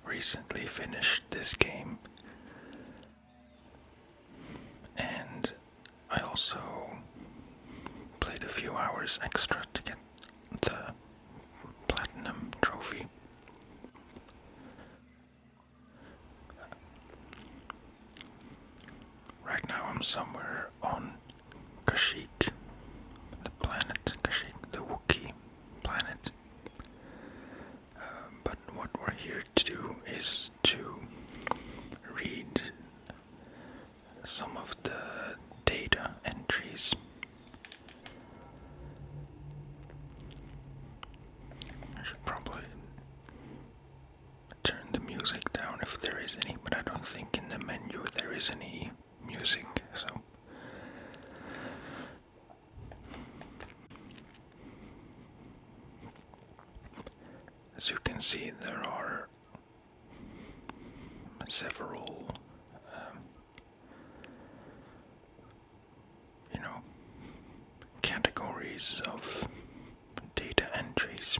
recently finished this game, and I also played a few hours extra to get the platinum trophy. Right now I'm somewhere on Kashyyyk, the planet Kashyyyk, the Wookiee planet. But what we're here to do is to read some of the data entries. I should probably turn the music down if there is any, but I don't think in the menu there is any music, so as you can see, there are several categories of data entries,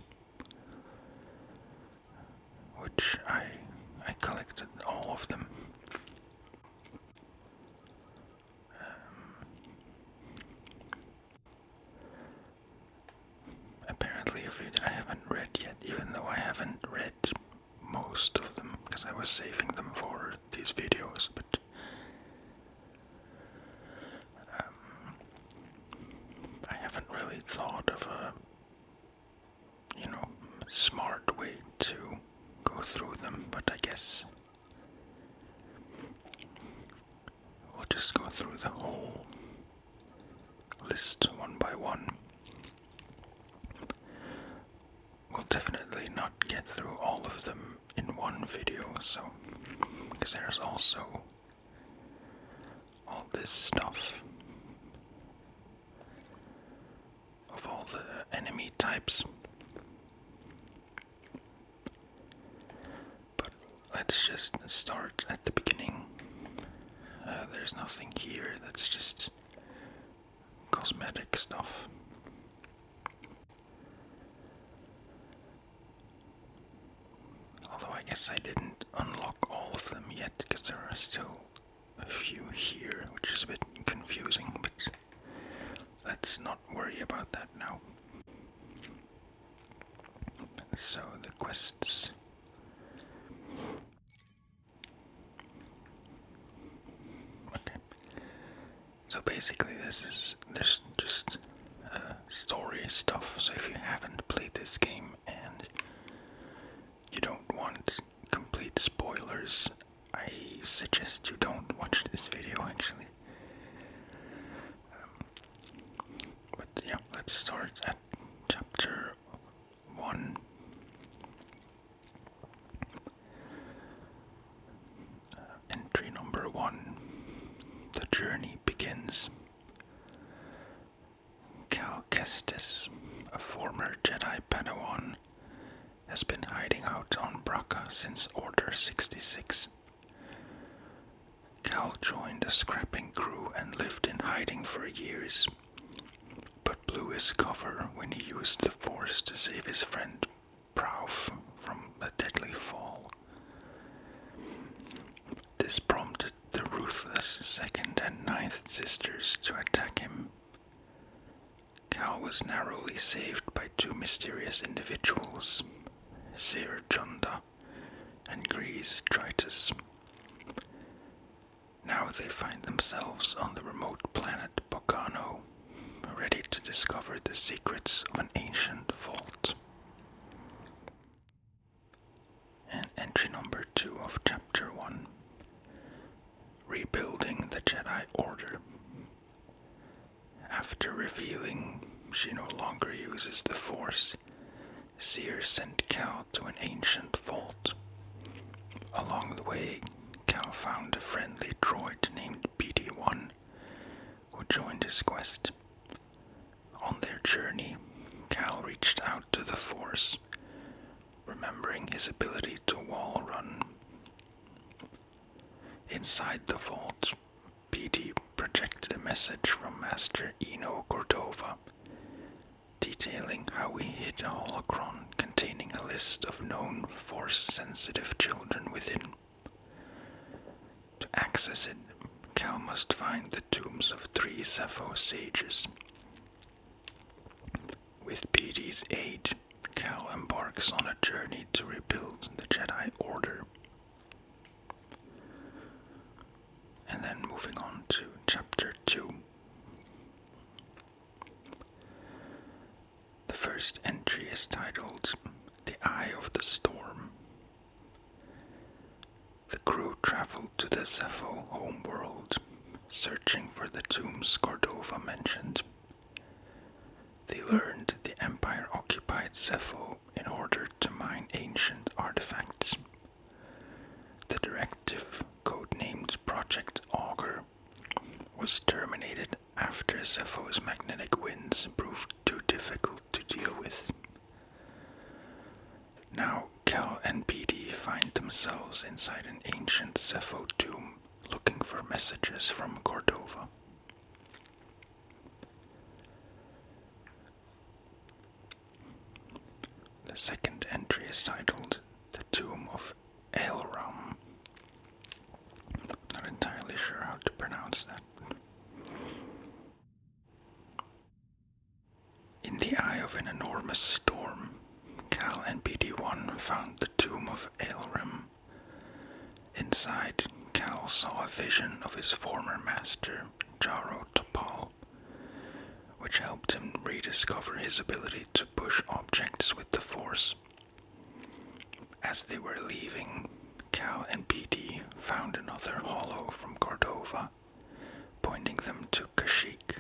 which I collected all of them. Apparently a few that I haven't read yet, even though I haven't read most of them, because I was saving them for these videos, but I haven't really thought of a, smart way to go through them, but I guess we'll just go through the whole list one by one. We'll definitely not get through all of them in one video, so because there's also all this stuff of all the enemy types. But let's just start at the beginning. There's nothing here, that's just cosmetic stuff. Although I guess I didn't unlock all of them yet, because there are still a few here, which is a bit confusing, but let's not worry about that now. So the quests. Okay. So basically there's just story stuff, so if you haven't played this game and you don't want complete spoilers, I suggest you don't watch this video actually. But yeah, let's start at chapter 1. Entry number 1. The journey begins. Cal Kestis, a former Jedi Padawan, has been hiding out on Bracca since Order 66. Cal joined a scrapping crew and lived in hiding for years, but blew his cover when he used the Force to save his friend Prauf from a deadly fall. This prompted the ruthless Second and Ninth Sisters to attack him. Cal was narrowly saved by two mysterious individuals, Seer Junda and Grease Tritus. Now they find themselves on the remote planet Bocano, ready to discover the secrets of an ancient vault. And entry number 2 of chapter 1. Rebuilding the Jedi Order. After revealing she no longer uses the Force, Seer sent Cal to an ancient vault. Along the way, Cal found a friendly droid named BD-1, who joined his quest. On their journey, Cal reached out to the Force, remembering his ability to wall run. Inside the vault, BD projected a message from Master Eno Cordova, detailing how he hid a holocron containing a list of known Force-sensitive children within. To access it, Cal must find the tombs of 3 Zepho sages. With BD's aid, Cal embarks on a journey to rebuild the Jedi Order. And then moving on to Chapter 2. The first entry is titled The Eye of the Storm. The crew traveled to the Zepho homeworld, searching for the tombs Cordova mentioned. They learned the Empire occupied Zepho in order to mine ancient artifacts. The directive, codenamed Project Augur, was terminated after Zepho's magnetic winds proved too difficult to deal with. Now Cal and BD find themselves inside an ancient Zepho tomb looking for messages from Cordova. The second entry is titled The Tomb of Elram. Not entirely sure how to pronounce that. In the eye of an enormous storm, Cal and BD-1 found the tomb of Elram. Inside, Cal saw a vision of his former master, Jaro Topal, which helped him rediscover his ability to push objects with the Force. As they were leaving, Cal and BD found another holo from Cordova, pointing them to Kashyyyk.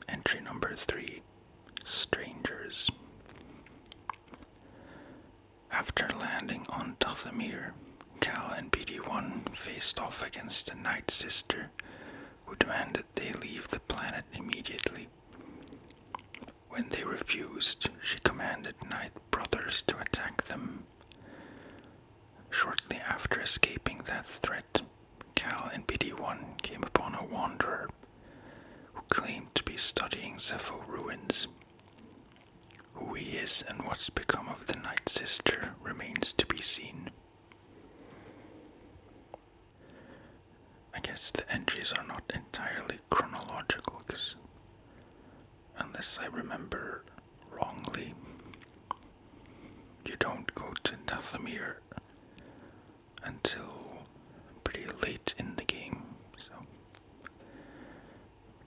Entry number 3, Strangers. After landing on Dathomir, Cal and BD-1 faced off against the Night Sister, who demanded they leave the planet immediately. When they refused, she commanded Night Brothers to attack them. Shortly after escaping that threat, Cal and BD-1 came upon a wanderer who claimed to be studying Zepho ruins. Who he is and what's become of the Night Sister remains to be seen. I guess the entries are not entirely chronological, because unless I remember wrongly, you don't go to Dathomir until pretty late in the game, so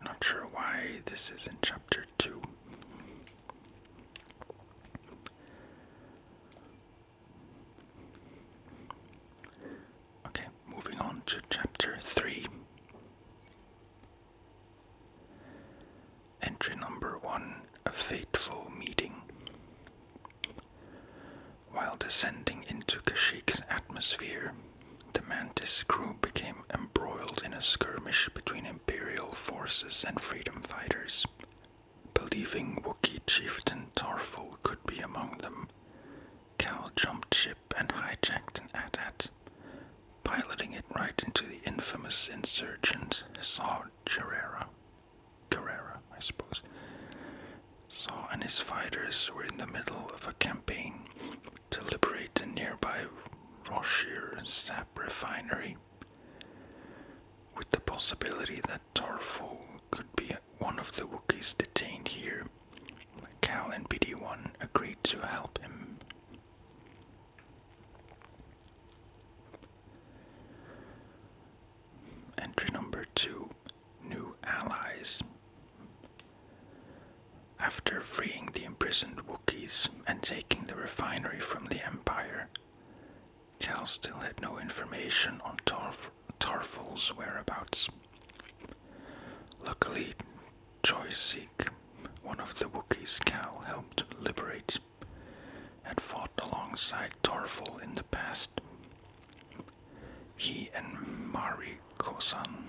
not sure why this is in Chapter 2. Okay, moving on to Chapter 3. Entry number 1, A Fateful Meeting. While descending into Kashyyyk's atmosphere, the Mantis crew became embroiled in a skirmish between Imperial forces and freedom fighters. Believing Wookiee chieftain Tarful could be among them, Cal jumped ship and hijacked an AT-AT, piloting it right into the infamous insurgent Saw Gerrera, I suppose. Saw and his fighters were in the middle of a campaign to liberate the nearby Roshir sap refinery, with the possibility that Tarful could be one of the Wookiees detained here. Cal and BD-1 agreed to help him. Entry number 2, New Allies. After freeing the imprisoned Wookiees and taking the refinery from the Empire, Cal still had no information on Tarful's whereabouts. Luckily, Joyseek, one of the Wookiees Cal helped liberate, had fought alongside Tarful in the past. He and Mari Kosan,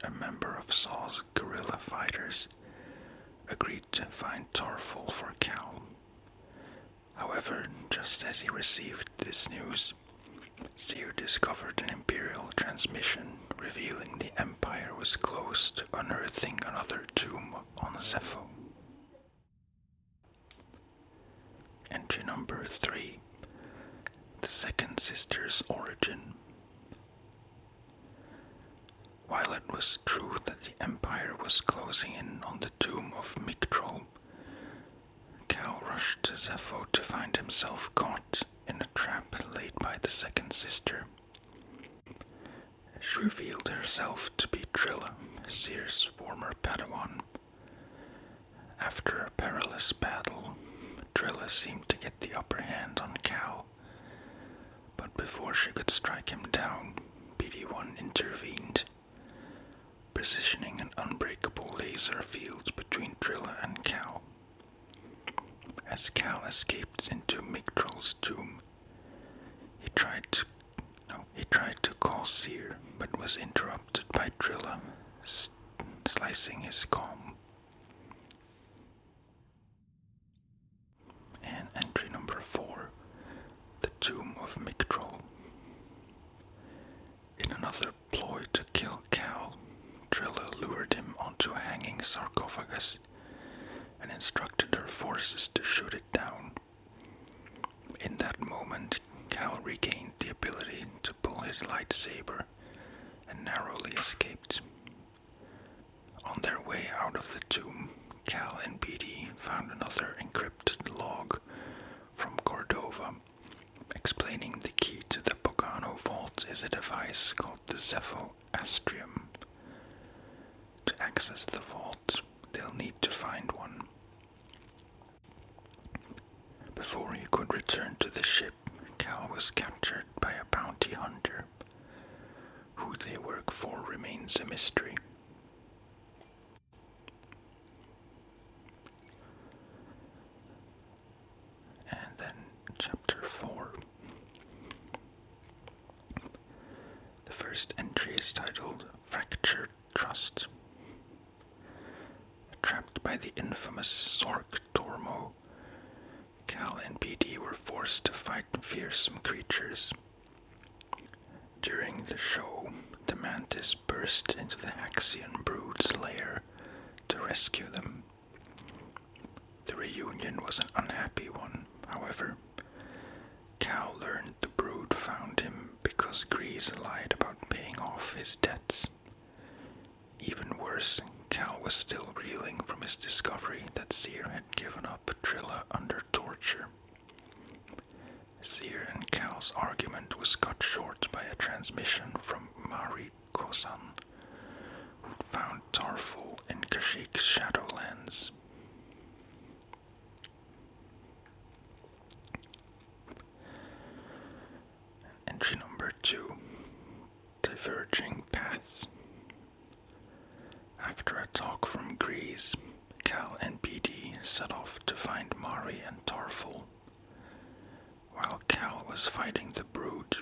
a member of Saw's guerrilla fighters, agreed to find Tarful for Cal. However, just as he received this news, Seer discovered an Imperial transmission revealing the Empire was close to unearthing another tomb on Zepho. Entry number 3. The Second Sister's Origin. While it was true that the Empire was closing in on the tomb of Mictrol, Cal rushed to Zepho to find himself caught in a trap laid by the Second Sister. She revealed herself to be Trilla, Seer's former Padawan. After a perilous battle, Trilla seemed to get the upper hand on Cal, but before she could strike him down, BD-1 intervened, positioning an unbreakable laser field between Trilla and Cal. As Cal escaped into Mictrol's tomb, he tried to call Seer, but was interrupted by Trilla, slicing his comm. And entry number 4, the Tomb of Mictrol. In another ploy to kill Cal, Trilla lured him onto a hanging sarcophagus and instructed her forces to shoot it down. In that moment, Cal regained the ability to pull his lightsaber and narrowly escaped. On their way out of the tomb, Cal and BD found another encrypted log from Cordova, explaining the key to the Bogano vault is a device called the Zepho Astrium. To access the vault, they'll need to find one. Before he could return to the ship, Cal was captured by a bounty hunter. Who they work for remains a mystery. And then Chapter 4. The first entry is titled Fractured Trust. Trapped by the infamous Sork Tormo, Cal and BD were forced to fight fearsome creatures. During the show, the Mantis burst into the Haxian Brood's lair to rescue them. The reunion was an unhappy one, however. Cal learned the Brood found him because Grease lied about paying off his debts. Even worse, Cal was still reeling from his discovery that Seer had given up Trilla under torture. Seer and Cal's argument was cut short by a transmission from Mari Kosan, who found Tarful in Kashik's Shadowlands. Entry number 2, Diverging Paths. After a talk from Grease, Cal and BD set off to find Mari and Tarful. While Cal was fighting the Brood,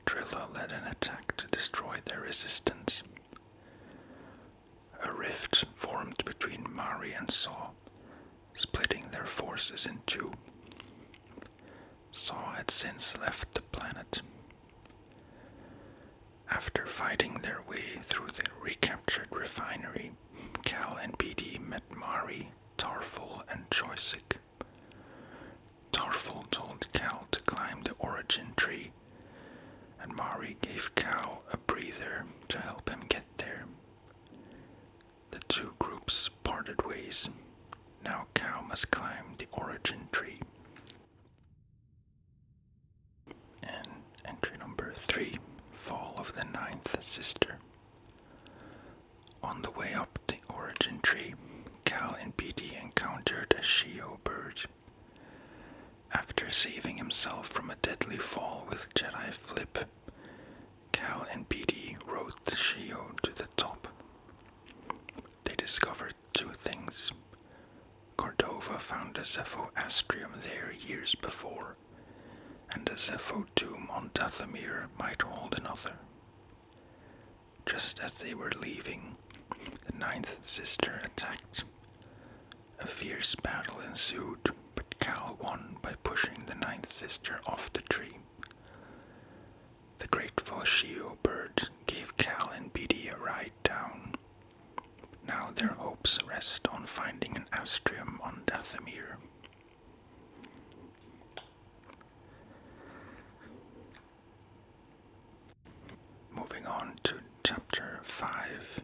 Trilla led an attack to destroy their resistance. A rift formed between Mari and Saw, splitting their forces in two. Saw had since left the planet. After fighting their way through the recaptured refinery, Cal and BD met Mari, Tarful, and Choisic. Tarful told Cal to climb the origin tree, and Mari gave Cal a breather to help him get there. The two groups parted ways. Now Cal must climb the origin tree. And entry number 3, Fall of the Ninth Sister. On the way up the origin tree, Cal and BD encountered a Shio bird. After saving himself from a deadly fall with Jedi Flip, Cal and BD rode the Shio to the top. They discovered two things. Cordova found a Zepho Astrium there years before, and a Zepho tomb on Dathomir might hold another. Just as they were leaving, the Ninth Sister attacked. A fierce battle ensued, but Cal won by pushing the Ninth Sister off the tree. The grateful Shio bird gave Cal hopes rest on finding an astrium on Dathomir. Moving on to chapter 5,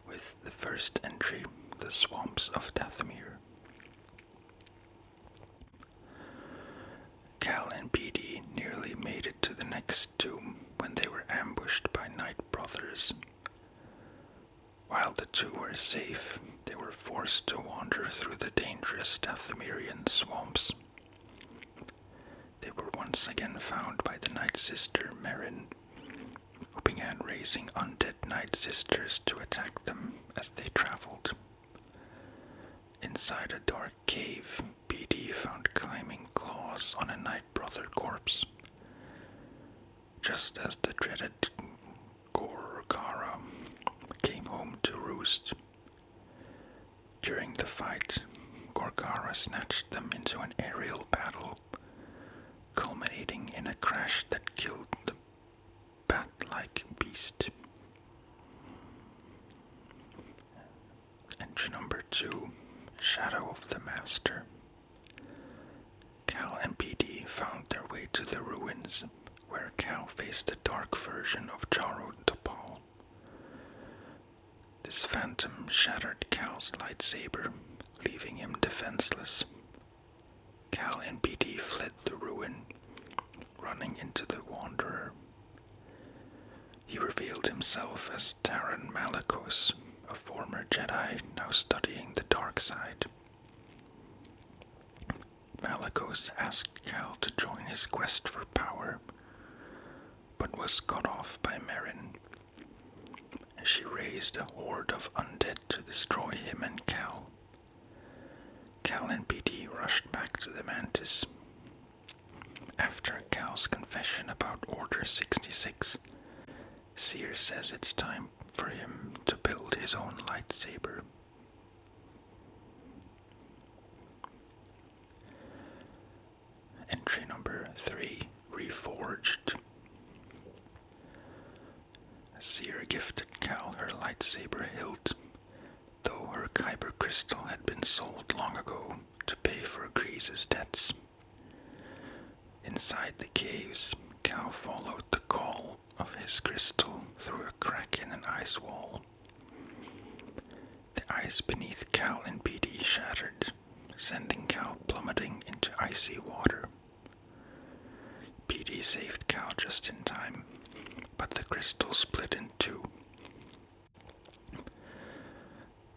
with the first entry, the swamps of Dathomir. Cal and Petey nearly made it to the next tomb when they were ambushed by Night Brothers. While the two were safe, they were forced to wander through the dangerous Dathomirian swamps. They were once again found by the Night Sister Merrin, who began raising undead Night Sisters to attack them as they traveled. Inside a dark cave, BD found climbing claws on a Night Brother corpse. Just as the dreaded Gorgara came home to roost. During the fight, Gorgara snatched them into an aerial battle, culminating in a crash that killed the bat-like beast. Entry number 2, Shadow of the Master. Cal and PD found their way to the ruins, where Cal faced a dark version of Jaro Topal. This phantom shattered Cal's lightsaber, leaving him defenseless. Cal and PD fled the ruin, running into the Wanderer. He revealed himself as Taran Malicos, a former Jedi now studying the dark side. Malicos asked Cal to join his quest for power, but was cut off by Merrin. She raised a horde of undead to destroy him and Cal. Cal and BD rushed back to the Mantis. After Cal's confession about Order 66, Seer says it's time for him to build his own lightsaber. Entry number 3, Reforged. Seer gifted Cal her lightsaber hilt, though her kyber crystal had been sold long ago to pay for Grease's debts. Inside the caves, Cal followed the call of his crystal through a crack in an ice wall. The ice beneath Cal and BD shattered, sending Cal plummeting into icy water. BD saved Cal just in time, but the crystal split in two.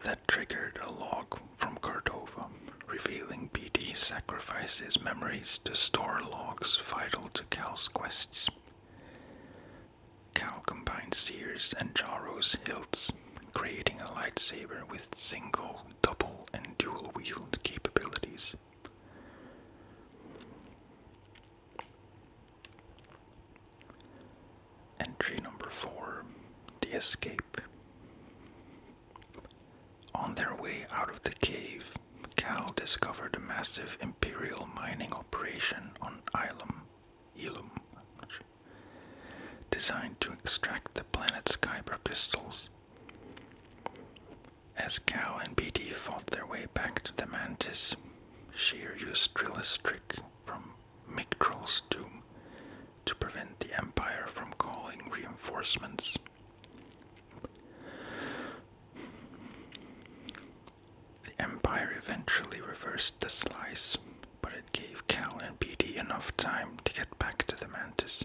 That triggered a log from Cordova, revealing BD sacrificed his memories to store logs vital to Cal's quests. Cal combined Seer's and Jaro's hilts, creating a lightsaber with single, double, and dual wield capabilities. Entry number 4, The Escape. On their way out of the cave, Cal discovered a massive Imperial mining operation on Ilum, designed to extract the planet's kyber crystals. As Cal and BD fought their way back to the Mantis, Sheer used Drilla's trick from Mictrol's tomb to prevent the Empire from calling reinforcements. The Empire eventually reversed the slice, but it gave Cal and BD enough time to get back to the Mantis.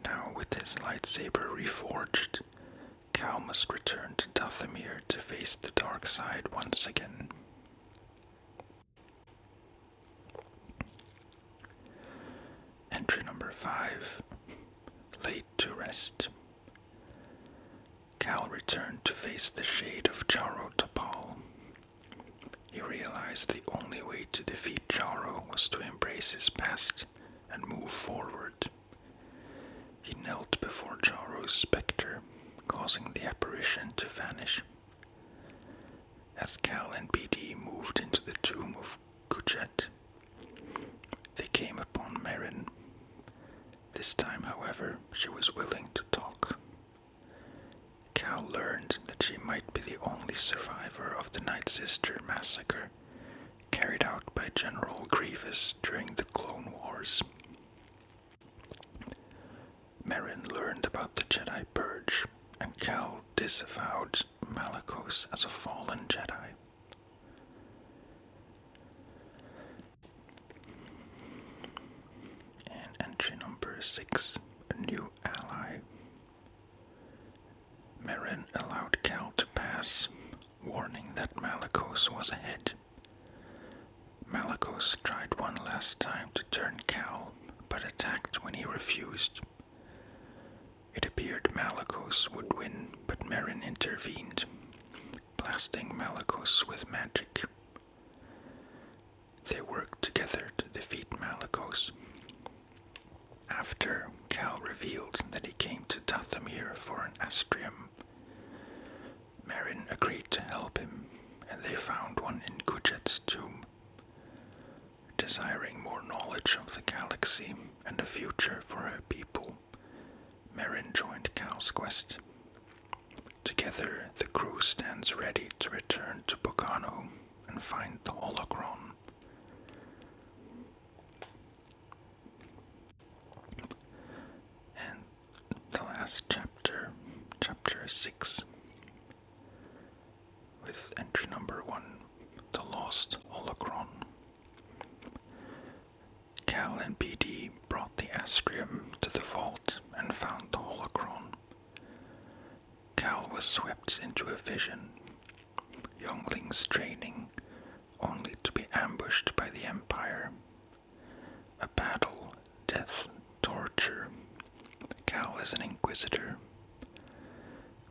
Now with his lightsaber reforged, Cal must return to Dathomir to face the dark side once again. Entry number 5, Laid to Rest. Cal returned to face the shade of Jaro Topal. He realized the only way to defeat Jaro was to embrace his past and move forward. He knelt before Jaro's specter, causing the apparition to vanish. As Cal and BD moved into the tomb of Kujet, they came upon Merrin. This time, however, she was willing to talk. Cal learned that she only survivor of the Night Sister massacre carried out by General Grievous during the Clone Wars. Merrin learned about the Jedi Purge, and Cal disavowed Malicos as a fallen Jedi. And entry number 6, a new ally. Merrin allowed Cal to pass, warning that Malicos was ahead. Malicos tried one last time to turn Cal, but attacked when he refused. It appeared Malicos would win, but Merrin intervened, blasting Malicos with magic. They worked together to defeat Malicos. After, Cal revealed that he came to Dathomir for an astrium. Merrin agreed to help him, and they found one in Kujet's tomb. Desiring more knowledge of the galaxy and a future for her people, Merrin joined Cal's quest. Together, the crew stands ready to return to Bogano and find the holocron. And the last chapter, chapter 6, with entry number 1, the lost holocron. Cal and BD brought the astrium to the vault and found the holocron. Cal was swept into a vision, younglings training, only to be ambushed by the Empire. A battle, death, torture. Cal is an inquisitor.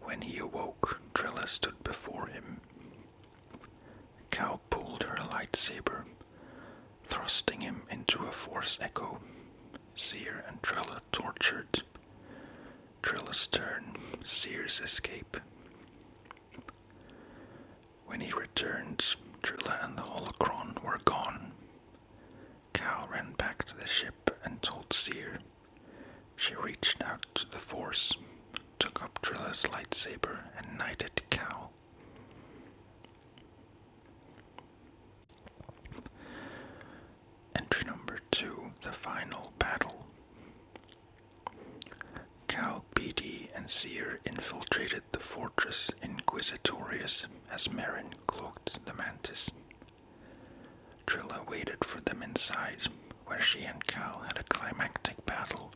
When he awoke, Trilla stood before him. Cal pulled her lightsaber, thrusting him into a force echo. Seer and Trilla tortured. Trilla's turn, Seer's escape. When he returned, Trilla and the holocron were gone. Cal ran back to the ship and told Seer. She reached out to the Force, took up Trilla's lightsaber, and knighted Cal. Entry number 2, the final battle. Cal, BD, and Seer infiltrated the fortress Inquisitorius as Merrin cloaked the Mantis. Trilla waited for them inside, where she and Cal had a climactic battle,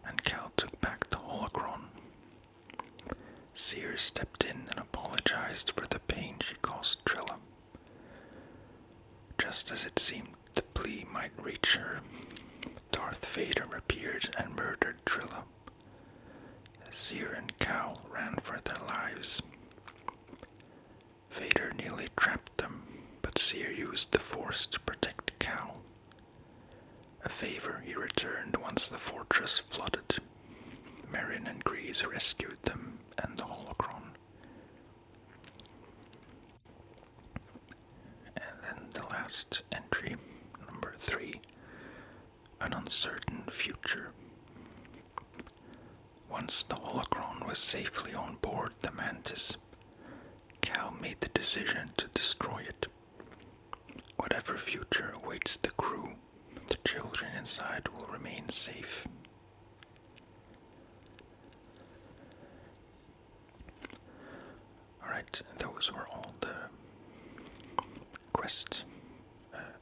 and Cal took back the holocron. Seer stepped in and apologized for the pain she caused Trilla. Just as it seemed the plea might reach her, Darth Vader appeared and murdered Trilla. Seer and Cal ran for their lives. Vader nearly trapped them, but Seer used the Force to protect Cal. A favor he returned once the fortress flooded. Merrin and Grease rescued them and the holocron. And then the last entry, number 3, an uncertain future. Once the holocron was safely on board the Mantis, Cal made the decision to destroy it. Whatever future awaits the crew, the children inside will remain safe. Alright, those were all the quest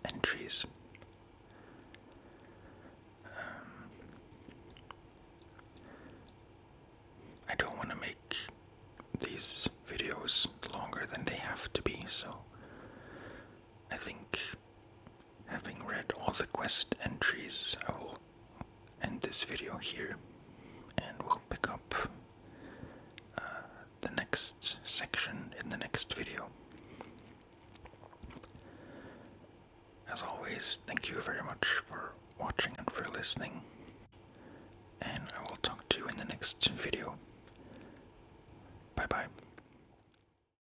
entries. I don't want to make these videos longer than they have to be, so I think having read all the quest entries, I will end this video here, and we'll pick up the next section in the next video. As always, thank you very much for watching and for listening, and I will talk to you in the next video.